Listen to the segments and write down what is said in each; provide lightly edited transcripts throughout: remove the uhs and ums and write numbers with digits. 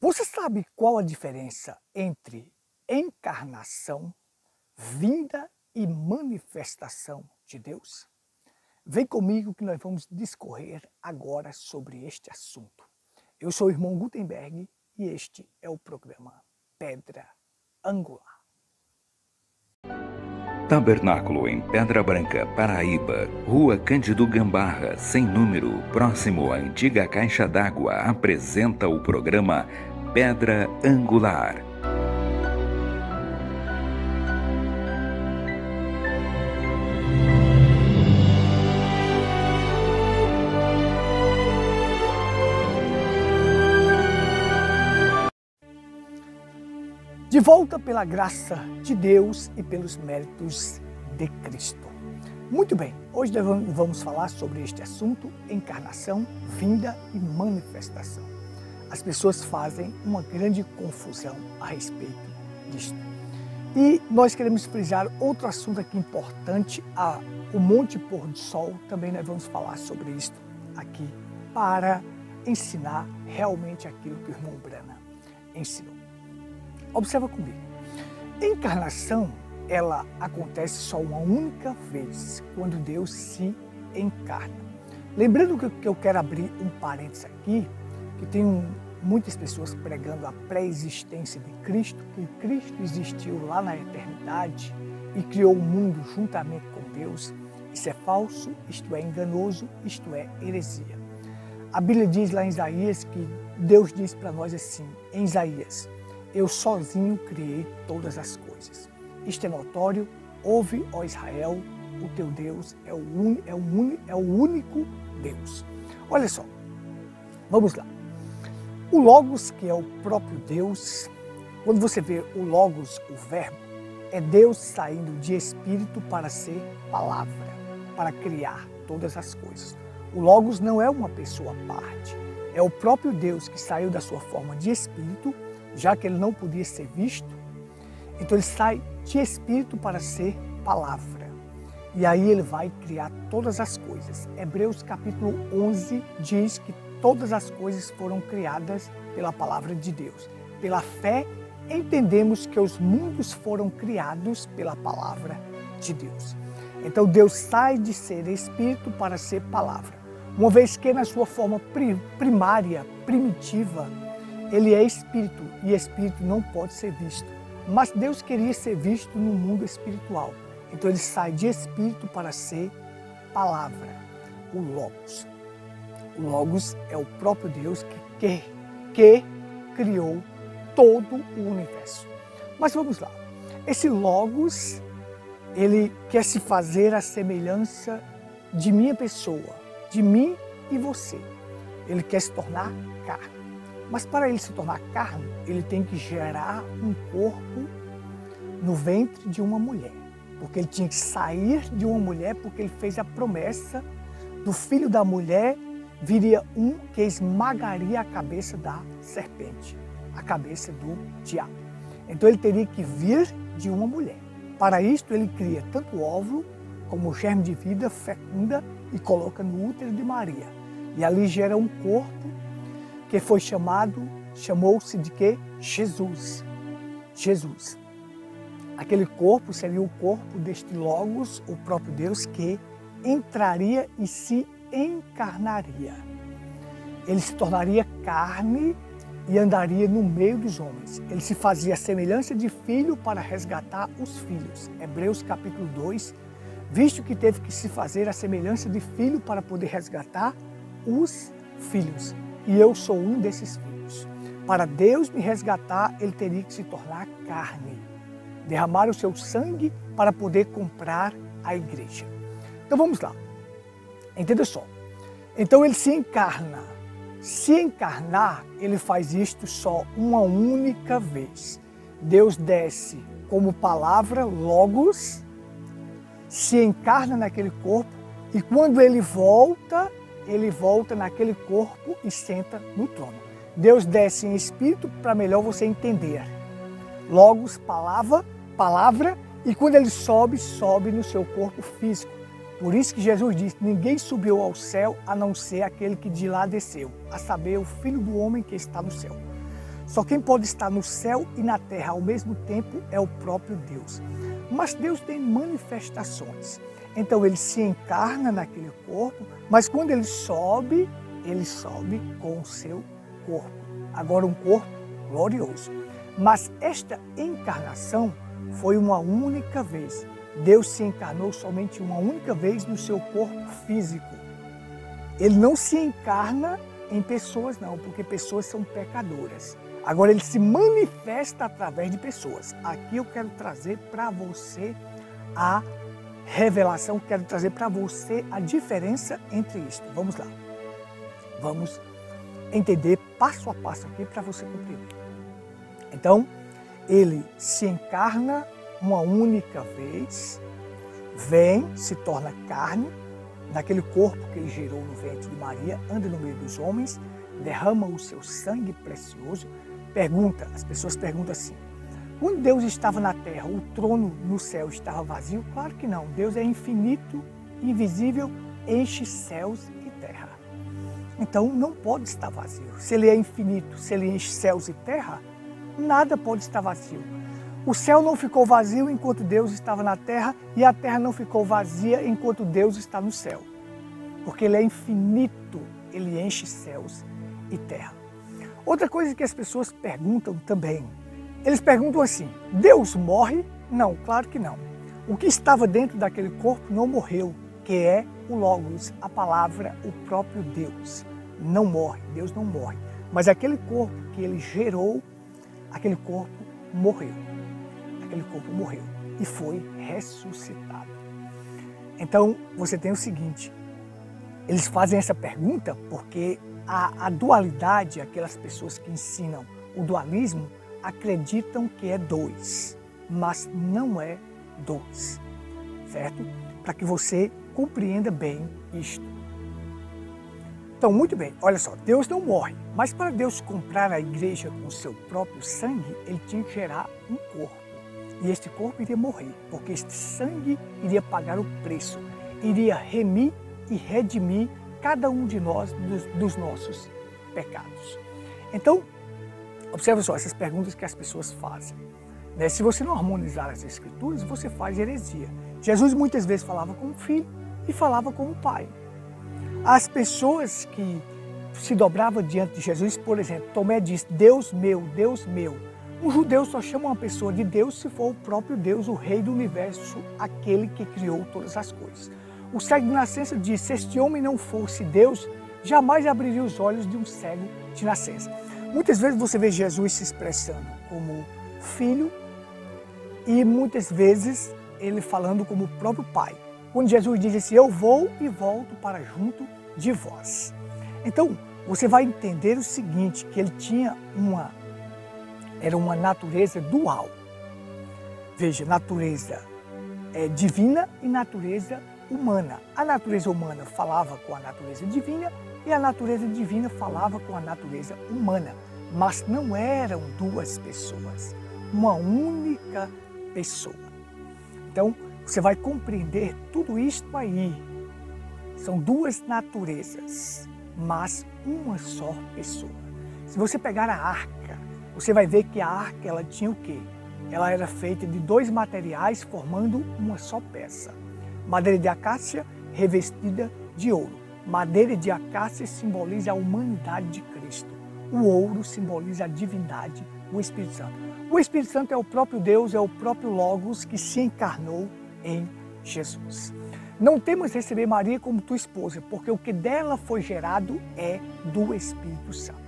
Você sabe qual a diferença entre encarnação, vinda e manifestação de Deus? Vem comigo que nós vamos discorrer agora sobre este assunto. Eu sou o irmão Gutenberg e este é o programa Pedra Angular. Tabernáculo em Pedra Branca, Paraíba, Rua Cândido Gambarra, sem número, próximo à antiga caixa d'água, apresenta o programa Pedra Angular. De volta pela graça de Deus e pelos méritos de Cristo. Muito bem, hoje nós vamos falar sobre este assunto, encarnação, vinda e manifestação. As pessoas fazem uma grande confusão a respeito disto. E nós queremos frisar outro assunto aqui importante, o Monte Pôr do Sol. Também nós vamos falar sobre isto aqui para ensinar realmente aquilo que o irmão Brana ensinou. Observa comigo. Encarnação, ela acontece só uma única vez, quando Deus se encarna. Lembrando que eu quero abrir um parênteses aqui, que tem muitas pessoas pregando a pré-existência de Cristo, que Cristo existiu lá na eternidade e criou o mundo juntamente com Deus. Isso é falso, isto é enganoso, isto é heresia. A Bíblia diz lá em Isaías que Deus diz para nós assim, em Isaías: eu sozinho criei todas as coisas. Isto é notório, ouve, ó Israel, o teu Deus é o único Deus. Olha só, vamos lá. O Logos, que é o próprio Deus, quando você vê o Logos, o verbo, é Deus saindo de espírito para ser palavra, para criar todas as coisas. O Logos não é uma pessoa à parte, é o próprio Deus que saiu da sua forma de espírito, já que ele não podia ser visto, então ele sai de espírito para ser palavra. E aí ele vai criar todas as coisas. Hebreus capítulo 11 diz que todas as coisas foram criadas pela palavra de Deus. Pela fé, entendemos que os mundos foram criados pela palavra de Deus. Então Deus sai de ser espírito para ser palavra. Uma vez que na sua forma primária, primitiva, ele é espírito e espírito não pode ser visto. Mas Deus queria ser visto no mundo espiritual. Então ele sai de espírito para ser palavra, o Logos. O Logos é o próprio Deus que criou todo o universo. Mas vamos lá. Esse Logos, ele quer se fazer a semelhança de minha pessoa, de mim e você. Ele quer se tornar carne. Mas para ele se tornar carne, ele tem que gerar um corpo no ventre de uma mulher. Porque ele tinha que sair de uma mulher, porque ele fez a promessa do filho da mulher, viria um que esmagaria a cabeça da serpente, a cabeça do diabo. Então ele teria que vir de uma mulher. Para isto ele cria tanto o óvulo, como o germe de vida, fecunda e coloca no útero de Maria. E ali gera um corpo que foi chamou-se de quê? Jesus. Jesus. Aquele corpo seria o corpo deste Logos, o próprio Deus, que entraria e se encarnaria. Ele se tornaria carne e andaria no meio dos homens. Ele se fazia a semelhança de filho para resgatar os filhos. Hebreus capítulo 2, visto que teve que se fazer a semelhança de filho para poder resgatar os filhos. E eu sou um desses filhos. Para Deus me resgatar, ele teria que se tornar carne. Derramar o seu sangue para poder comprar a igreja. Então vamos lá. Entenda só. Então ele se encarna. Se encarnar, ele faz isto só uma única vez. Deus desce como palavra, Logos, se encarna naquele corpo e quando ele volta naquele corpo e senta no trono. Deus desce em espírito para melhor você entender. Logos, palavra, e quando ele sobe no seu corpo físico. Por isso que Jesus disse, ninguém subiu ao céu a não ser aquele que de lá desceu, a saber, o Filho do Homem que está no céu. Só quem pode estar no céu e na terra ao mesmo tempo é o próprio Deus. Mas Deus tem manifestações. Então ele se encarna naquele corpo, mas quando ele sobe com o seu corpo. Agora um corpo glorioso. Mas esta encarnação foi uma única vez. Deus se encarnou somente uma única vez no seu corpo físico. Ele não se encarna em pessoas não, porque pessoas são pecadoras. Agora ele se manifesta através de pessoas. Aqui eu quero trazer para você a revelação, quero trazer para você a diferença entre isto. Vamos lá. Vamos entender passo a passo aqui para você compreender. Então, ele se encarna uma única vez, vem, se torna carne, daquele corpo que ele gerou no ventre de Maria, anda no meio dos homens, derrama o seu sangue precioso. As pessoas perguntam assim, quando Deus estava na terra, o trono no céu estava vazio? Claro que não, Deus é infinito, invisível, enche céus e terra. Então não pode estar vazio. Se ele é infinito, se ele enche céus e terra, nada pode estar vazio. O céu não ficou vazio enquanto Deus estava na terra e a terra não ficou vazia enquanto Deus está no céu. Porque ele é infinito, ele enche céus e terra. Outra coisa que as pessoas perguntam também, eles perguntam assim, Deus morre? Não, claro que não. O que estava dentro daquele corpo não morreu, que é o Logos, a palavra, o próprio Deus. Não morre, Deus não morre. Mas aquele corpo que ele gerou, aquele corpo morreu. Aquele corpo morreu e foi ressuscitado. Então, você tem o seguinte, eles fazem essa pergunta porque a dualidade, aquelas pessoas que ensinam o dualismo, acreditam que é dois, mas não é dois, certo? Para que você compreenda bem isto. Então, muito bem, olha só, Deus não morre, mas para Deus comprar a igreja com o seu próprio sangue, ele tinha que gerar um corpo. E este corpo iria morrer, porque este sangue iria pagar o preço, iria remir e redimir cada um de nós dos nossos pecados. Então, observe só essas perguntas que as pessoas fazem. Se você não harmonizar as Escrituras, você faz heresia. Jesus muitas vezes falava como filho e falava como pai. As pessoas que se dobravam diante de Jesus, por exemplo, Tomé disse, Deus meu, Deus meu. Um judeu só chama uma pessoa de Deus se for o próprio Deus, o rei do universo, aquele que criou todas as coisas. O cego de nascença diz, se este homem não fosse Deus, jamais abriria os olhos de um cego de nascença. Muitas vezes você vê Jesus se expressando como filho e muitas vezes ele falando como o próprio pai. Quando Jesus diz assim, eu vou e volto para junto de vós. Então, você vai entender o seguinte, que ele tinha era uma natureza dual. Veja, natureza divina e natureza humana. A natureza humana falava com a natureza divina e a natureza divina falava com a natureza humana. Mas não eram duas pessoas, uma única pessoa. Então, você vai compreender tudo isto aí. São duas naturezas, mas uma só pessoa. Se você pegar a arca, você vai ver que a arca ela tinha o quê? Ela era feita de dois materiais formando uma só peça. Madeira de acácia revestida de ouro. Madeira de acácia simboliza a humanidade de Cristo. O ouro simboliza a divindade, o Espírito Santo. O Espírito Santo é o próprio Deus, é o próprio Logos que se encarnou em Jesus. Não temas receber Maria como tua esposa, porque o que dela foi gerado é do Espírito Santo.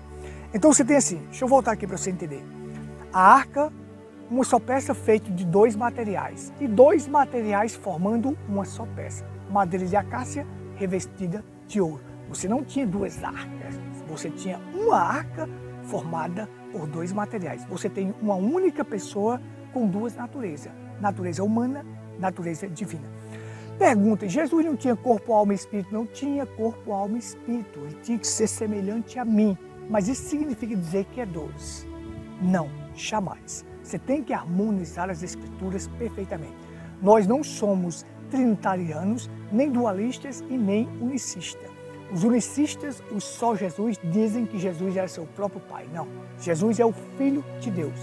Então você tem assim, deixa eu voltar aqui para você entender. A arca, uma só peça feita de dois materiais, e dois materiais formando uma só peça. Madeira de acácia revestida de ouro. Você não tinha duas arcas, você tinha uma arca formada por dois materiais. Você tem uma única pessoa com duas naturezas, natureza humana, natureza divina. Pergunta, Jesus não tinha corpo, alma e espírito? Não tinha corpo, alma e espírito. Ele tinha que ser semelhante a mim. Mas isso significa dizer que é dois? Não, jamais. Você tem que harmonizar as Escrituras perfeitamente. Nós não somos trinitarianos, nem dualistas e nem unicistas. Os unicistas, os só Jesus, dizem que Jesus era seu próprio Pai. Não, Jesus é o Filho de Deus.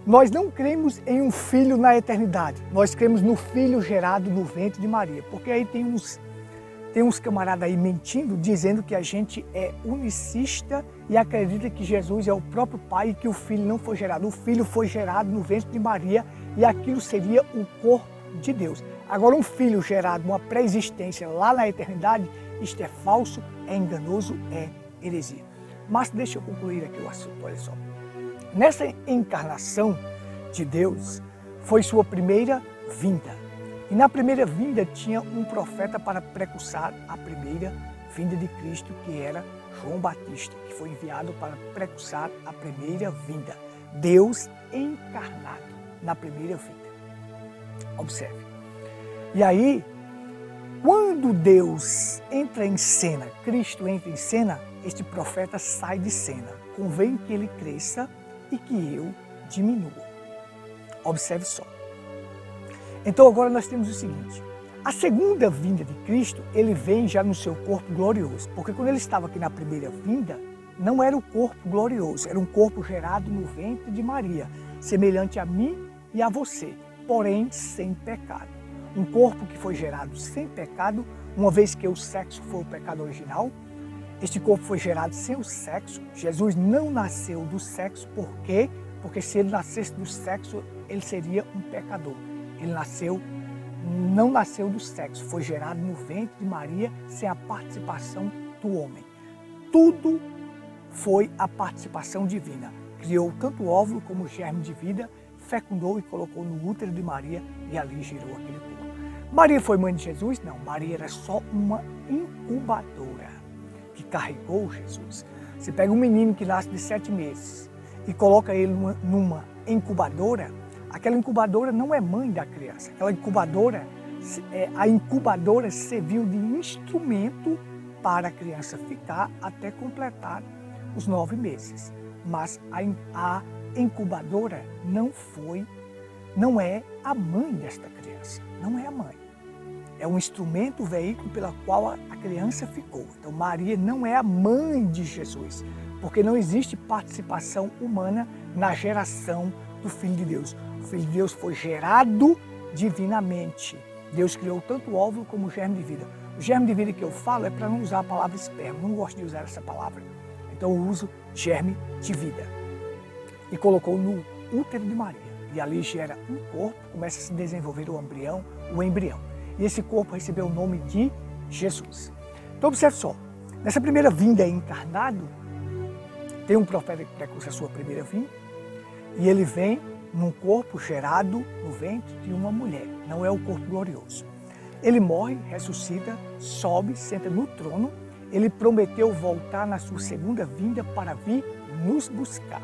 Nós não cremos em um filho na eternidade, nós cremos no filho gerado no ventre de Maria, porque aí tem uns camaradas aí mentindo, dizendo que a gente é unicista e acredita que Jesus é o próprio Pai e que o filho não foi gerado. O filho foi gerado no ventre de Maria e aquilo seria o corpo de Deus. Agora, um filho gerado, uma pré-existência lá na eternidade, isto é falso, é enganoso, é heresia. Mas deixa eu concluir aqui o assunto, olha só. Nessa encarnação de Deus, foi sua primeira vinda. E na primeira vinda tinha um profeta para precursar a primeira vinda de Cristo, que era João Batista, que foi enviado para precursar a primeira vinda. Deus encarnado na primeira vinda. Observe. E aí, quando Deus entra em cena, Cristo entra em cena, este profeta sai de cena. Convém que ele cresça e que eu diminua. Observe só. Então agora nós temos o seguinte, a segunda vinda de Cristo, ele vem já no seu corpo glorioso, porque quando ele estava aqui na primeira vinda, não era o corpo glorioso, era um corpo gerado no ventre de Maria, semelhante a mim e a você, porém sem pecado. Um corpo que foi gerado sem pecado, uma vez que o sexo foi o pecado original, este corpo foi gerado sem o sexo. Jesus não nasceu do sexo, por quê? Porque se ele nascesse do sexo, ele seria um pecador. Ele não nasceu do sexo, foi gerado no ventre de Maria sem a participação do homem. Tudo foi a participação divina. Criou tanto o óvulo como o germe de vida, fecundou e colocou no útero de Maria e ali gerou aquele corpo. Maria foi mãe de Jesus? Não, Maria era só uma incubadora que carregou Jesus. Você pega um menino que nasce de 7 meses e coloca ele numa incubadora, aquela incubadora não é mãe da criança. Aquela incubadora, a incubadora serviu de instrumento para a criança ficar até completar os 9 meses. Mas a incubadora não é a mãe desta criança, não é a mãe. É um instrumento, o veículo pela qual a criança ficou. Então Maria não é a mãe de Jesus, porque não existe participação humana na geração do Filho de Deus. O Filho de Deus foi gerado divinamente. Deus criou tanto o óvulo como o germe de vida. O germe de vida que eu falo é para não usar a palavra esperma, não gosto de usar essa palavra. Então eu uso germe de vida. E colocou no útero de Maria. E ali gera um corpo, começa a se desenvolver o embrião. E esse corpo recebeu o nome de Jesus. Então observe só, nessa primeira vinda encarnado, tem um profeta que precursa a sua primeira vinda, e ele vem num corpo gerado no ventre de uma mulher, não é o corpo glorioso. Ele morre, ressuscita, sobe, senta no trono, ele prometeu voltar na sua segunda vinda para vir nos buscar.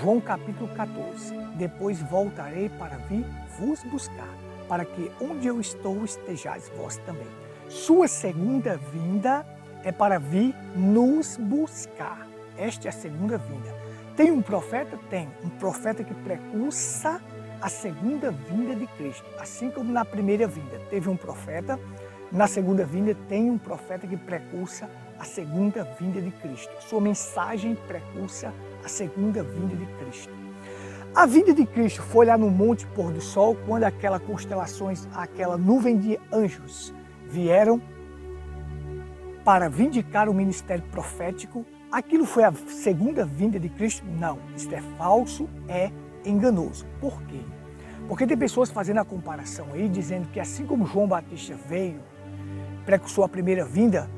João capítulo 14, depois voltarei para vir vos buscar, para que onde eu estou estejais vós também. Sua segunda vinda é para vir nos buscar. Esta é a segunda vinda. Tem um profeta? Tem. Um profeta que precursa a segunda vinda de Cristo. Assim como na primeira vinda teve um profeta, na segunda vinda tem um profeta que precursa a segunda vinda de Cristo. Sua mensagem precursa a segunda vinda de Cristo. A vinda de Cristo foi lá no Monte Pôr do Sol, quando aquelas constelações, aquela nuvem de anjos vieram para vindicar o ministério profético. Aquilo foi a segunda vinda de Cristo? Não, isso é falso, é enganoso. Por quê? Porque tem pessoas fazendo a comparação aí, dizendo que assim como João Batista veio, precursou a primeira vinda,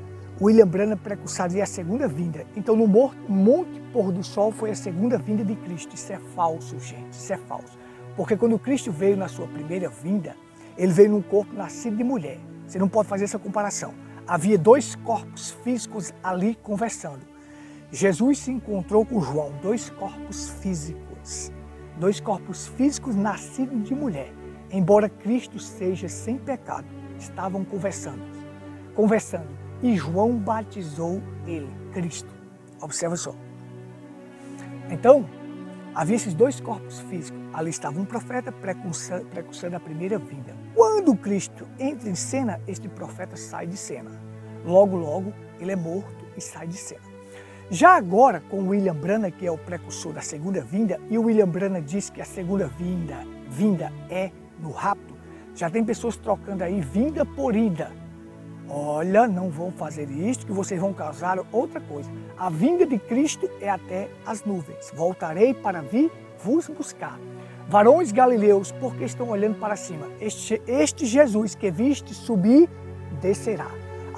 William Branham precursaria a segunda vinda. Então no Monte Pôr do Sol foi a segunda vinda de Cristo. Isso é falso, gente, isso é falso. Porque quando Cristo veio na sua primeira vinda, ele veio num corpo nascido de mulher. Você não pode fazer essa comparação. Havia 2 corpos físicos ali conversando. Jesus se encontrou com João, 2 corpos físicos. 2 corpos físicos nascidos de mulher. Embora Cristo seja sem pecado, estavam conversando. E João batizou ele, Cristo. Observa só. Então, havia esses 2 corpos físicos. Ali estava um profeta precursando a primeira vinda. Quando Cristo entra em cena, este profeta sai de cena. logo, logo, ele é morto e sai de cena. Já agora, com o William Branham, que é o precursor da segunda vinda, e o William Branham diz que a segunda vinda é no rapto, já tem pessoas trocando aí vinda por ida. Olha, não vão fazer isto, que vocês vão causar outra coisa. A vinda de Cristo é até as nuvens. Voltarei para vir vos buscar. Varões galileus, porque estão olhando para cima? Este Jesus que viste subir, descerá.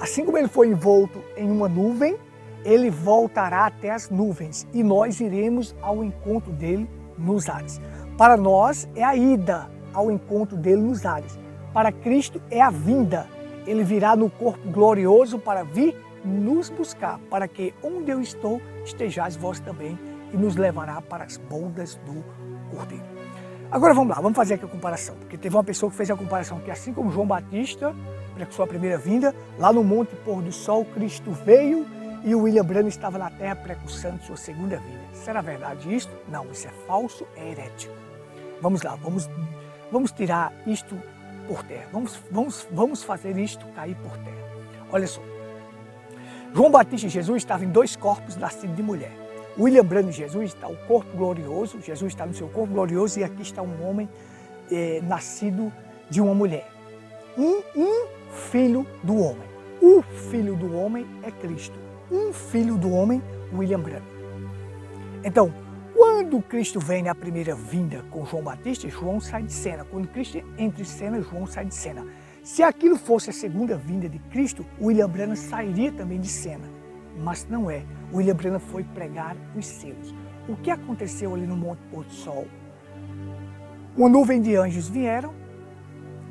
Assim como ele foi envolto em uma nuvem, ele voltará até as nuvens e nós iremos ao encontro dele nos ares. Para nós é a ida ao encontro dele nos ares. Para Cristo é a vinda. Ele virá no corpo glorioso para vir nos buscar, para que onde eu estou, estejais vós também, e nos levará para as bodas do Cordeiro. Agora vamos lá, vamos fazer aqui a comparação, porque teve uma pessoa que fez a comparação que assim como João Batista, precursor a primeira vinda, lá no Monte Pôr do Sol, Cristo veio e o William Branham estava na terra precursando sua segunda vinda. Será verdade isso? Não, isso é falso, é herético. Vamos lá, vamos tirar isto por terra. Vamos fazer isto cair por terra. Olha só. João Batista e Jesus estavam em dois corpos nascidos de mulher. William Branham e Jesus está o corpo glorioso, Jesus está no seu corpo glorioso e aqui está um homem nascido de uma mulher. Um filho do homem. O filho do homem é Cristo. Um filho do homem, William Branham. Então, quando Cristo vem na primeira vinda com João Batista, João sai de cena. Quando Cristo entra em cena, João sai de cena. Se aquilo fosse a segunda vinda de Cristo, William Branham sairia também de cena. Mas não é. William Branham foi pregar os selos. O que aconteceu ali no Monte Pôr do Sol? Uma nuvem de anjos vieram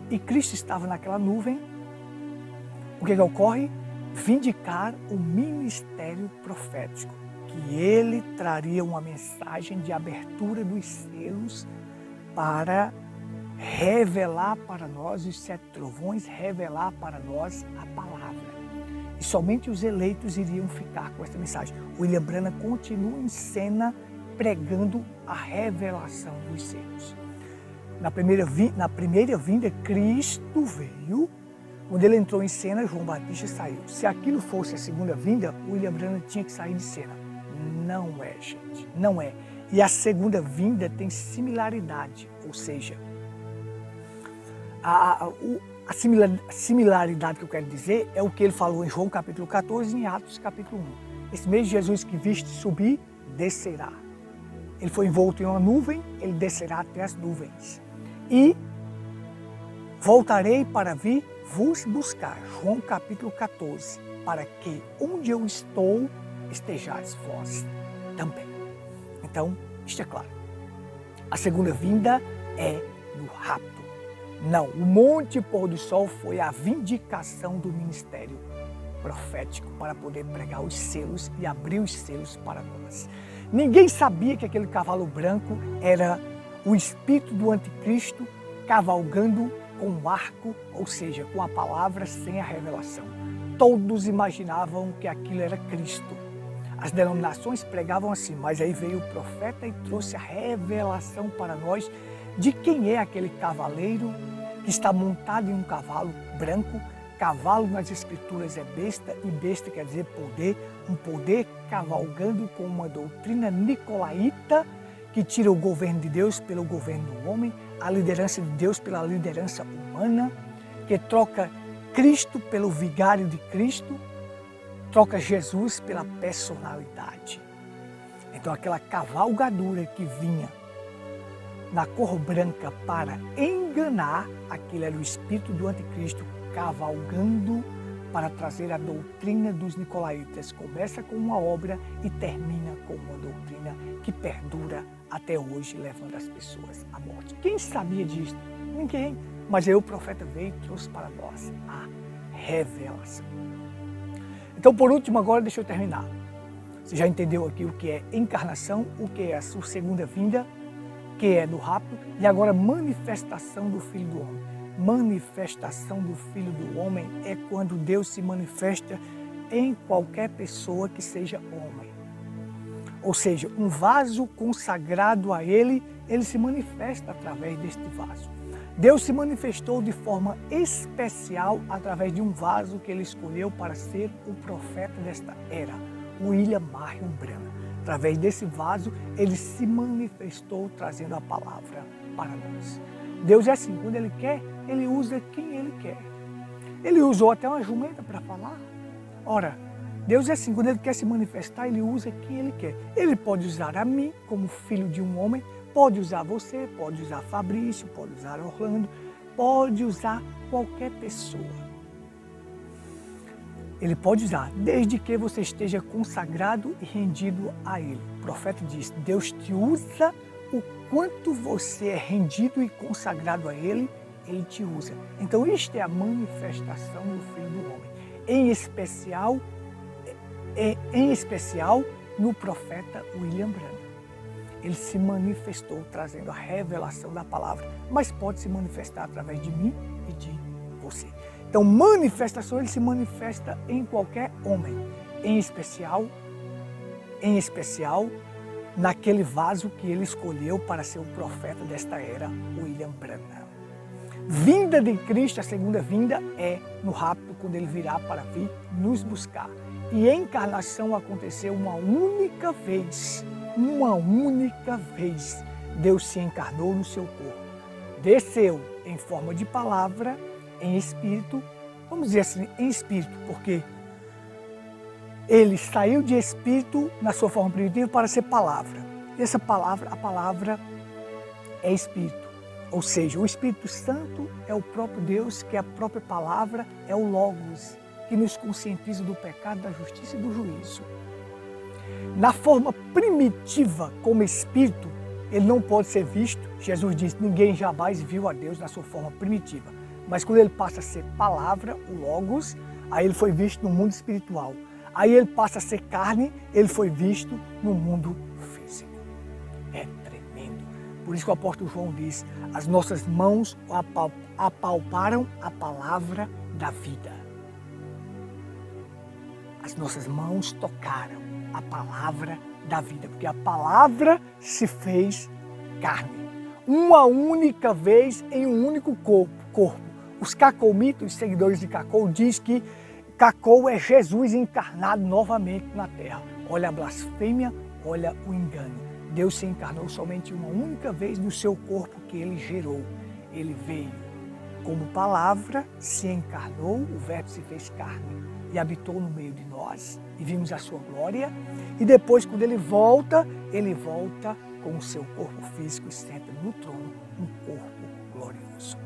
e Cristo estava naquela nuvem. O que ocorre? Vindicar o ministério profético. Que ele traria uma mensagem de abertura dos selos para revelar para nós os 7 trovões, revelar para nós a palavra. E somente os eleitos iriam ficar com essa mensagem. William Branham continua em cena pregando a revelação dos selos. Na primeira vinda, Cristo veio. Quando ele entrou em cena, João Batista saiu. Se aquilo fosse a segunda vinda, William Branham tinha que sair de cena. Não é, gente, não é. E a segunda vinda tem similaridade, ou seja, a similaridade que eu quero dizer é o que ele falou em João capítulo 14 e em Atos capítulo 1. Esse mesmo Jesus que viste subir, descerá. Ele foi envolto em uma nuvem, ele descerá até as nuvens. E voltarei para vir vos buscar. João capítulo 14. Para que onde eu estou, estejais vós também. Então, isto é claro. A segunda vinda é no rapto. Não, o Monte Pôr do Sol foi a vindicação do ministério profético para poder pregar os selos e abrir os selos para nós. Ninguém sabia que aquele cavalo branco era o espírito do anticristo cavalgando com um arco, ou seja, com a palavra sem a revelação. Todos imaginavam que aquilo era Cristo. As denominações pregavam assim, mas aí veio o profeta e trouxe a revelação para nós de quem é aquele cavaleiro que está montado em um cavalo branco. Cavalo nas escrituras é besta, e besta quer dizer poder, um poder cavalgando com uma doutrina nicolaíta que tira o governo de Deus pelo governo do homem, a liderança de Deus pela liderança humana, que troca Cristo pelo vigário de Cristo, troca Jesus pela personalidade. Então aquela cavalgadura que vinha na cor branca para enganar, aquele era o espírito do anticristo cavalgando para trazer a doutrina dos nicolaítas. Começa com uma obra e termina com uma doutrina que perdura até hoje, levando as pessoas à morte. Quem sabia disso? Ninguém. Mas aí o profeta veio e trouxe para nós a revelação. Então, por último, agora deixa eu terminar. Você já entendeu aqui o que é encarnação, o que é a sua segunda vinda, que é no rapto, e agora manifestação do Filho do Homem. Manifestação do Filho do Homem é quando Deus se manifesta em qualquer pessoa que seja homem. Ou seja, um vaso consagrado a Ele, Ele se manifesta através deste vaso. Deus se manifestou de forma especial através de um vaso que ele escolheu para ser o profeta desta era, William Marion Branham. Através desse vaso, ele se manifestou trazendo a palavra para nós. Deus é assim, quando ele quer, ele usa quem ele quer. Ele usou até uma jumenta para falar. Ora, Deus é assim, quando ele quer se manifestar, ele usa quem ele quer. Ele pode usar a mim como filho de um homem, pode usar você, pode usar Fabrício, pode usar Orlando, pode usar qualquer pessoa. Ele pode usar, desde que você esteja consagrado e rendido a Ele. O profeta diz, Deus te usa o quanto você é rendido e consagrado a Ele, Ele te usa. Então, isto é a manifestação do Filho do Homem. Em especial no profeta William Branham. Ele se manifestou trazendo a revelação da palavra, mas pode se manifestar através de mim e de você. Então, manifestação, ele se manifesta em qualquer homem, em especial naquele vaso que ele escolheu para ser o profeta desta era, William Branham. Vinda de Cristo, a segunda vinda, é no rapto, quando ele virá para vir nos buscar. E a encarnação aconteceu uma única vez. Deus se encarnou no seu corpo. Desceu em forma de palavra, em espírito, vamos dizer assim, em espírito, porque ele saiu de espírito na sua forma primitiva para ser palavra. E essa palavra, a palavra é espírito. Ou seja, o Espírito Santo é o próprio Deus, que é a própria palavra, é o Logos, que nos conscientiza do pecado, da justiça e do juízo. Na forma primitiva, como Espírito, ele não pode ser visto. Jesus diz, ninguém jamais viu a Deus na sua forma primitiva. Mas quando ele passa a ser palavra, o Logos, aí ele foi visto no mundo espiritual. Aí ele passa a ser carne, ele foi visto no mundo físico. É tremendo. Por isso que o apóstolo João diz, as nossas mãos apalparam a palavra da vida. As nossas mãos tocaram a palavra da vida, porque a palavra se fez carne. Uma única vez em um único corpo. Os cacoumitos, os seguidores de Cacou, diz que Cacou é Jesus encarnado novamente na terra. Olha a blasfêmia, olha o engano. Deus se encarnou somente uma única vez no seu corpo que ele gerou. Ele veio como palavra, se encarnou, o verbo se fez carne e habitou no meio de nós e vimos a sua glória. E depois, quando ele volta com o seu corpo físico e senta no trono, um corpo glorioso.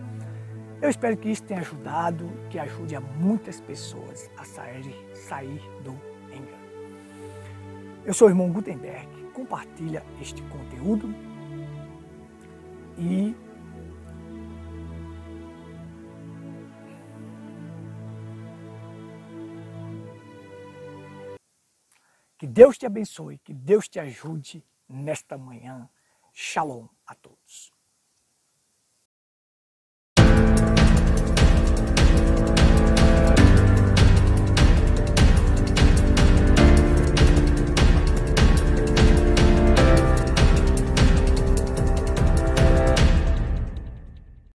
Eu espero que isso tenha ajudado, que ajude a muitas pessoas a sair do engano. Eu sou o irmão Gutenberg, compartilha este conteúdo e que Deus te abençoe, que Deus te ajude nesta manhã. Shalom a todos.